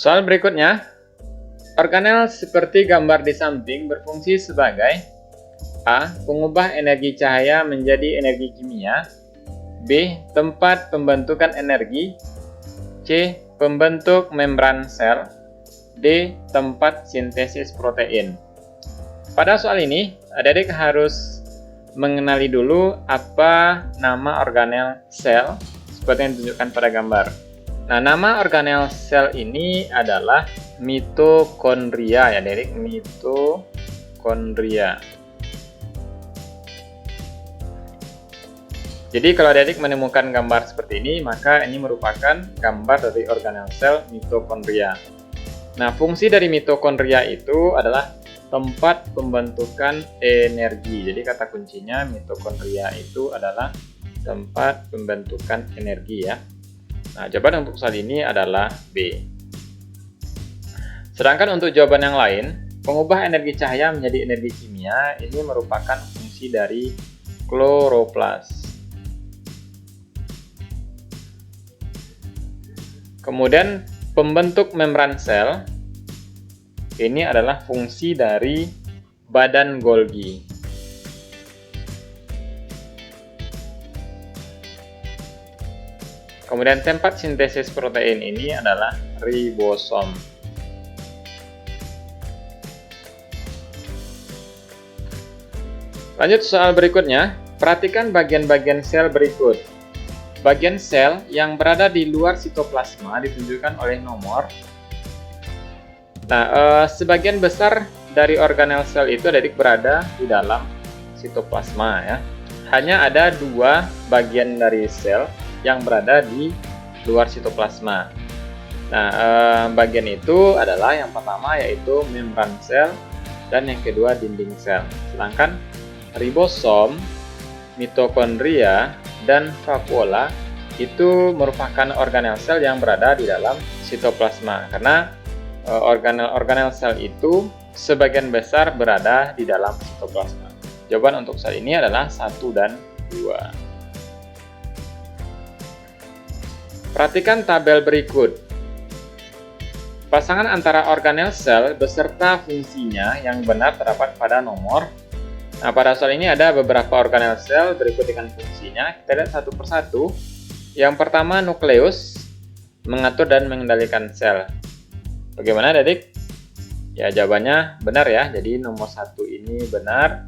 Soal berikutnya, organel seperti gambar di samping berfungsi sebagai A. Pengubah energi cahaya menjadi energi kimia. B. Tempat pembentukan energi. C. Pembentuk membran sel. D. Tempat sintesis protein. Pada soal ini, adik-adik harus mengenali dulu apa nama organel sel seperti yang ditunjukkan pada gambar. Nah, nama organel sel ini adalah mitokondria ya, adik-adik, mitokondria. Jadi kalau adik-adik menemukan gambar seperti ini, maka ini merupakan gambar dari organel sel mitokondria. Nah, fungsi dari mitokondria itu adalah tempat pembentukan energi. Jadi kata kuncinya mitokondria itu adalah tempat pembentukan energi ya. Nah, jawaban untuk soal ini adalah B. Sedangkan untuk jawaban yang lain, pengubah energi cahaya menjadi energi kimia ini merupakan fungsi dari kloroplas. Kemudian pembentuk membran sel ini adalah fungsi dari badan Golgi. Kemudian tempat sintesis protein ini adalah ribosom. Lanjut soal berikutnya, perhatikan bagian-bagian sel berikut. Bagian sel yang berada di luar sitoplasma ditunjukkan oleh nomor. Nah, sebagian besar dari organel sel itu adik berada di dalam sitoplasma ya. Hanya ada dua bagian dari sel yang berada di luar sitoplasma. Nah, bagian itu adalah yang pertama yaitu membran sel dan yang kedua dinding sel. Sedangkan ribosom, mitokondria, dan vakuola itu merupakan organel sel yang berada di dalam sitoplasma karena organel sel itu sebagian besar berada di dalam sitoplasma. Jawaban untuk soal ini adalah 1 dan 2. Perhatikan tabel berikut. Pasangan antara organel sel beserta fungsinya yang benar terdapat pada nomor. Nah, pada soal ini ada beberapa organel sel berikut dengan fungsinya. Kita lihat satu persatu. Yang pertama, nukleus, mengatur dan mengendalikan sel. Bagaimana, adik? Ya, jawabannya benar ya. Jadi nomor 1 ini benar.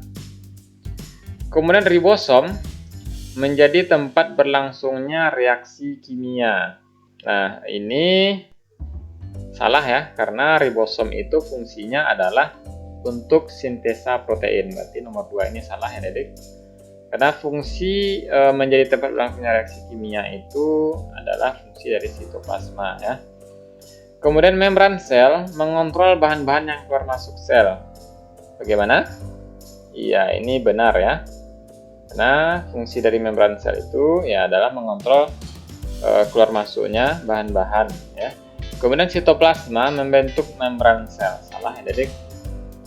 Kemudian ribosom menjadi tempat berlangsungnya reaksi kimia. Nah, ini salah ya, karena ribosom itu fungsinya adalah untuk sintesa protein. Berarti nomor 2 ini salah ya, adik. Karena fungsi menjadi tempat berlangsungnya reaksi kimia itu adalah fungsi dari sitoplasma ya. Kemudian membran sel mengontrol bahan-bahan yang keluar masuk sel. Bagaimana? Iya, ini benar ya. Nah, fungsi dari membran sel itu ya adalah mengontrol keluar masuknya bahan-bahan ya. Kemudian sitoplasma membentuk membran sel. Salah ya, adik.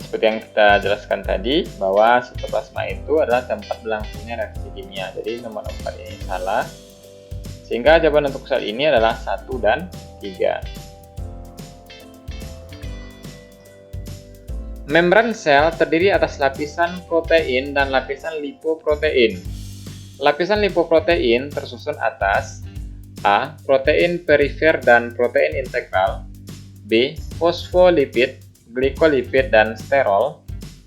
Seperti yang kita jelaskan tadi bahwa sitoplasma itu adalah tempat berlangsungnya reaksi kimia. Jadi nomor 4 ini salah. Sehingga jawaban untuk soal ini adalah 1 dan 3. Membran sel terdiri atas lapisan protein dan lapisan lipoprotein. Lapisan lipoprotein tersusun atas A. Protein perifer dan protein integral. B. Fosfolipid, glikolipid, dan sterol.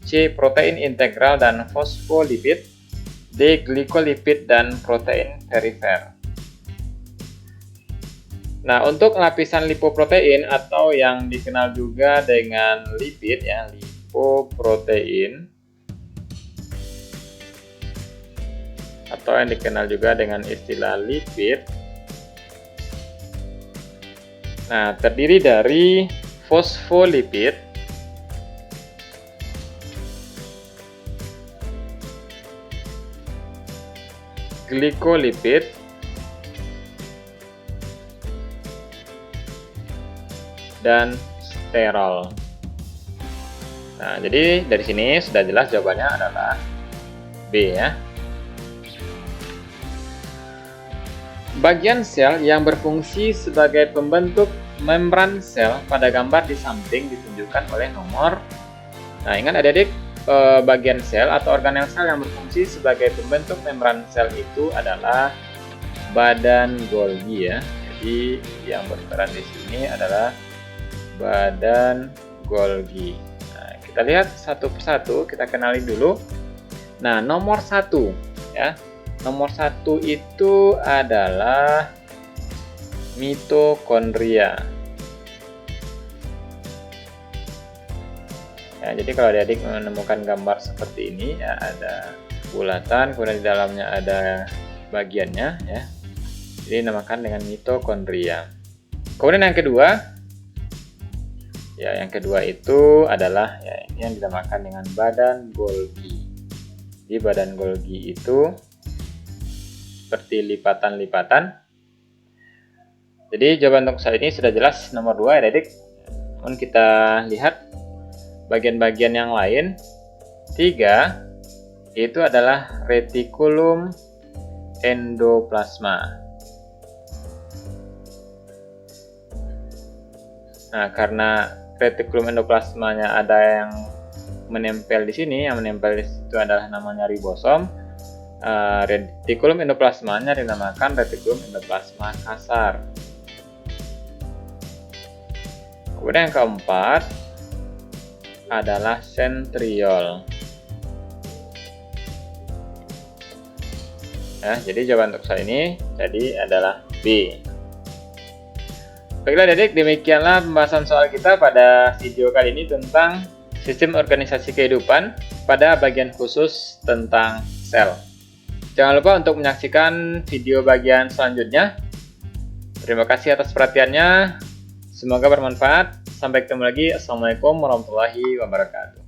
C. Protein integral dan fosfolipid. D. Glikolipid dan protein perifer. Nah, untuk lapisan lipoprotein atau yang dikenal juga dengan lipid ya, lipoprotein atau yang dikenal juga dengan istilah lipid. Nah, terdiri dari fosfolipid, glikolipid, dan sterol. Nah, jadi dari sini sudah jelas jawabannya adalah B ya. Bagian sel yang berfungsi sebagai pembentuk membran sel pada gambar di samping ditunjukkan oleh nomor. Nah, ingat adik-adik, bagian sel atau organel sel yang berfungsi sebagai pembentuk membran sel itu adalah badan Golgi ya. Jadi yang berperan di sini adalah badan Golgi. Nah, kita lihat satu persatu, kita kenali dulu. Nah, nomor 1 ya. Nomor 1 itu adalah mitokondria. Ya, jadi kalau adik menemukan gambar seperti ini ya, ada bulatan, kemudian di dalamnya ada bagiannya ya. Jadi dinamakan dengan mitokondria. Kemudian yang kedua, ya yang kedua itu adalah ya ini yang dinamakan dengan badan Golgi. Di badan Golgi itu seperti lipatan-lipatan. Jadi jawaban untuk saat ini sudah jelas nomor 2 ya adik. Namun kita lihat bagian-bagian yang lain. 3 itu adalah retikulum endoplasma. Nah, karena retikulum endoplasmanya ada yang menempel di sini, yang menempel di situ adalah namanya ribosom. Retikulum endoplasmanya dinamakan retikulum endoplasma kasar. Kemudian yang keempat adalah sentriol. Nah, jadi jawaban untuk soal ini jadi adalah B. Baiklah adik, demikianlah pembahasan soal kita pada video kali ini tentang sistem organisasi kehidupan pada bagian khusus tentang sel. Jangan lupa untuk menyaksikan video bagian selanjutnya. Terima kasih atas perhatiannya. Semoga bermanfaat. Sampai ketemu lagi. Assalamualaikum warahmatullahi wabarakatuh.